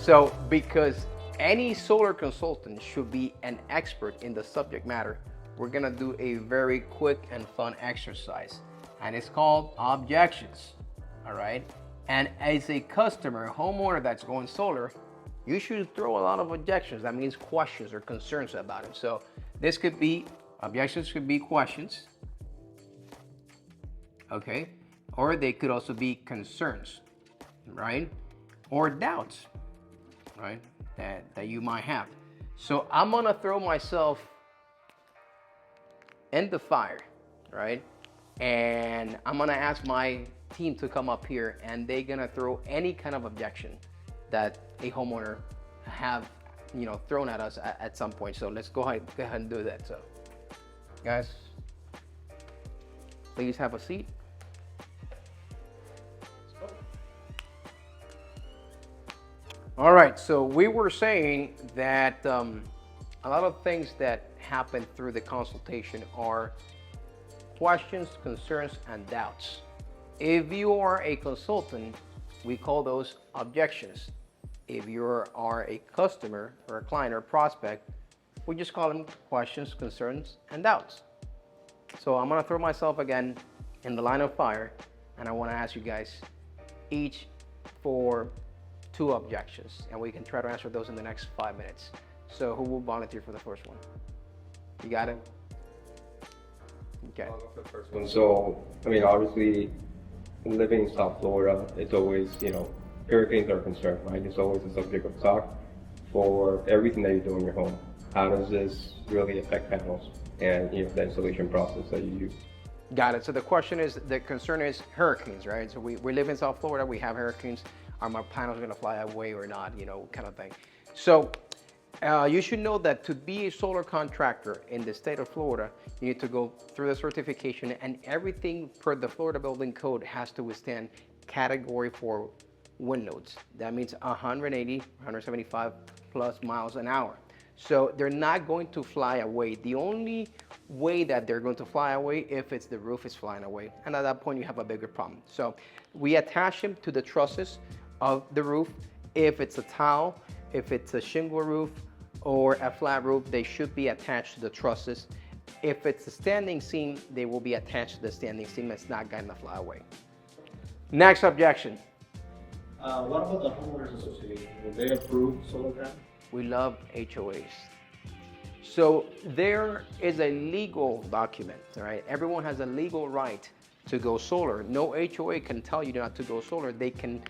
So because any solar consultant should be an expert in the subject matter, we're gonna do a very quick and fun exercise, and it's called objections. All right. And as a customer, homeowner that's going solar, you should throw a lot of objections. That means questions or concerns about it. So this could be objections, could be questions, okay, or they could also be concerns, right, or doubts, right, that you might have. So I'm gonna throw myself in the fire, right, and I'm gonna ask my team to come up here, and they're gonna throw any kind of objection that a homeowner have, thrown at us at some point. So let's go ahead and do that. So guys, please have a seat. All right, so we were saying that a lot of things that happen through the consultation are questions, concerns, and doubts. If you are a consultant, we call those objections. If you are a customer or a client or prospect, we just call them questions, concerns, and doubts. So I'm gonna throw myself again in the line of fire, and I wanna ask you guys each for 2 objections, and we can try to answer those in the next 5 minutes. So who will volunteer for the first one? You got it? Okay. I'll go for the first one. So, obviously, living in South Florida, it's always, hurricanes are a concern, right? It's always a subject of talk for everything that you do in your home. How does this really affect panels and, the installation process that you use? Got it. So the concern is hurricanes, right? So we live in South Florida, we have hurricanes. Are my panels gonna fly away or not, kind of thing. So you should know that to be a solar contractor in the state of Florida, you need to go through the certification, and everything per the Florida Building Code has to withstand Category 4 wind loads. That means 180, 175 plus miles an hour. So they're not going to fly away. The only way that they're going to fly away if it's the roof is flying away. And at that point you have a bigger problem. So we attach them to the trusses of the roof. If it's a tile, if it's a shingle roof or a flat roof, they should be attached to the trusses. If it's a standing seam, they will be attached to the standing seam. It's not going to fly away. Next objection. What about the homeowners association? Will they approve solar panels? We love HOAs. So there is a legal document, all right? Everyone has a legal right to go solar. No HOA can tell you not to go solar. They can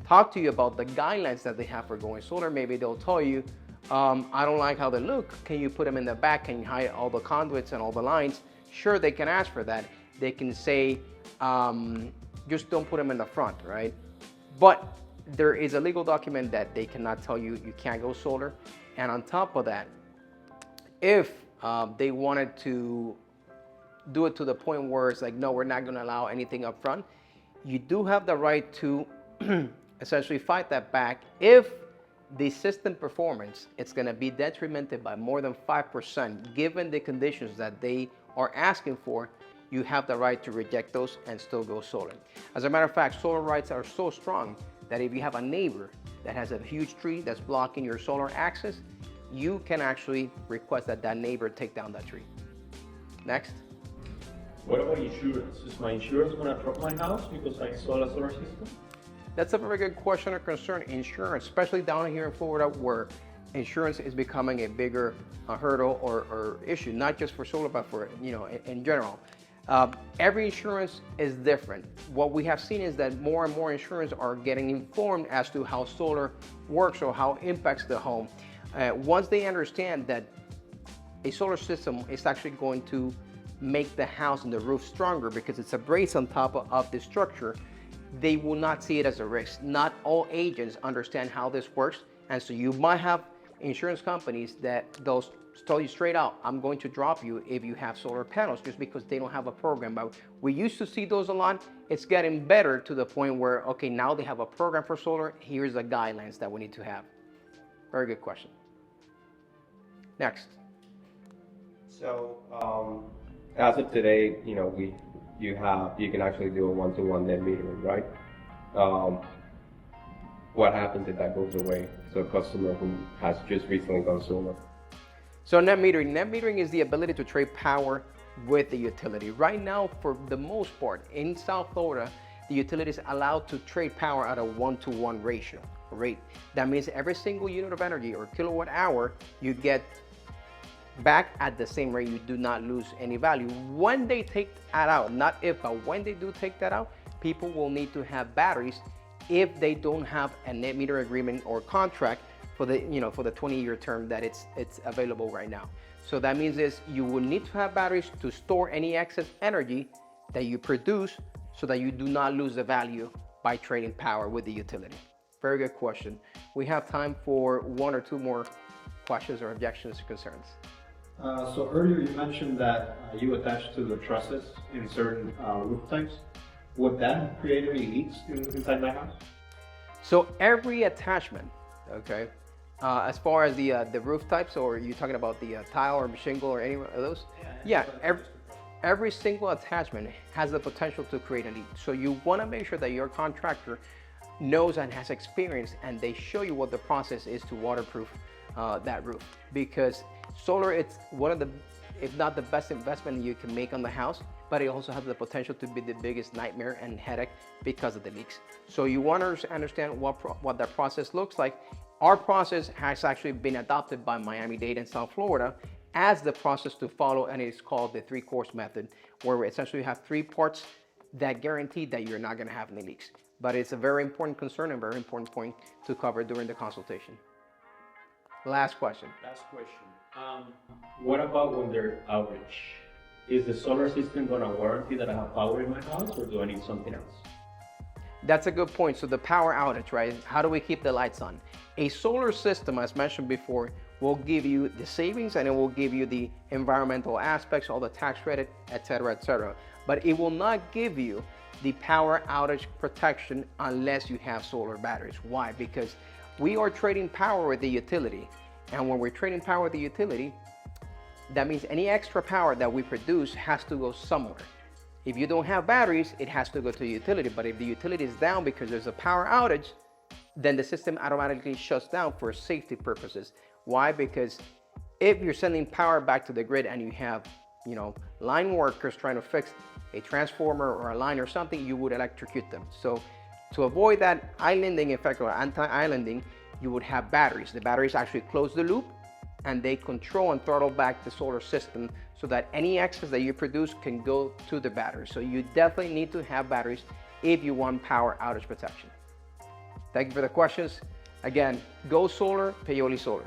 talk to you about the guidelines that they have for going solar. Maybe they'll tell you, I don't like how they look. Can you put them in the back? Can you hide all the conduits and all the lines? Sure, they can ask for that. They can say, just don't put them in the front, right? But there is a legal document that they cannot tell you you can't go solar. And on top of that, if they wanted to do it to the point where it's like, no, we're not going to allow anything up front, you do have the right to essentially fight that back. If the system performance it's going to be detrimented by more than 5%, given the conditions that they are asking for, you have the right to reject those and still go solar. As a matter of fact, solar rights are so strong that if you have a neighbor that has a huge tree that's blocking your solar access, you can actually request that that neighbor take down that tree. Next. What about insurance? Is my insurance going to drop my house because I installed a solar system? That's a very good question or concern. Insurance, especially down here in Florida, where insurance is becoming a bigger hurdle or issue, not just for solar, but for, in general. Every insurance is different. What we have seen is that more and more insurance are getting informed as to how solar works or how it impacts the home. Once they understand that a solar system is actually going to make the house and the roof stronger because it's a brace on top of the structure, they will not see it as a risk. Not all agents understand how this works, and so you might have insurance companies that they'll tell you straight out, I'm going to drop you if you have solar panels, just because they don't have a program. But we used to see those a lot. It's getting better to the point where, okay, now they have a program for solar. Here's the guidelines that we need to have. Very good question. Next. So, as of today, you can actually do a one-to-one net metering, right? what happens if that goes away to a customer who has just recently gone solar? So net metering is the ability to trade power with the utility. Right now, for the most part, in South Florida, the utility is allowed to trade power at a 1-to-1 ratio rate. That means every single unit of energy or kilowatt hour, you get back at the same rate. You do not lose any value. When they take that out, not if, but when they do take that out, people will need to have batteries if they don't have a net meter agreement or contract for the, for the 20-year term that it's available right now. So that means is you will need to have batteries to store any excess energy that you produce so that you do not lose the value by trading power with the utility. Very good question. We have time for one or two more questions or objections or concerns. So earlier you mentioned that you attach to the trusses in certain roof types. Would that create any leaks inside my house? So every attachment, okay, as far as the roof types, or are you talking about the tile or shingle or any of those? Yeah, every single attachment has the potential to create a leak. So you want to make sure that your contractor knows and has experience, and they show you what the process is to waterproof that roof. Because solar, it's one of the, if not the best investment you can make on the house, but it also has the potential to be the biggest nightmare and headache because of the leaks. So you want to understand what that process looks like. Our process has actually been adopted by Miami-Dade and South Florida as the process to follow, and it's called the 3-course method, where we essentially have 3 parts that guarantee that you're not going to have any leaks. But it's a very important concern and very important point to cover during the consultation. Last question. Last question. What about when they're outage? Is the solar system going to warranty that I have power in my house, or do I need something else? That's a good point. So the power outage, right? How do we keep the lights on? A solar system, as mentioned before, will give you the savings, and it will give you the environmental aspects, all the tax credit, etc., etc. But it will not give you the power outage protection unless you have solar batteries. Why? Because we are trading power with the utility. And when we're trading power with the utility, that means any extra power that we produce has to go somewhere. If you don't have batteries, it has to go to the utility. But if the utility is down because there's a power outage, then the system automatically shuts down for safety purposes. Why? Because if you're sending power back to the grid and you have, line workers trying to fix a transformer or a line or something, you would electrocute them. So to avoid that islanding effect or anti-islanding, you would have batteries. The batteries actually close the loop, and they control and throttle back the solar system so that any excess that you produce can go to the battery. So you definitely need to have batteries if you want power outage protection. Thank you for the questions. Again, go solar, Paoli Solar.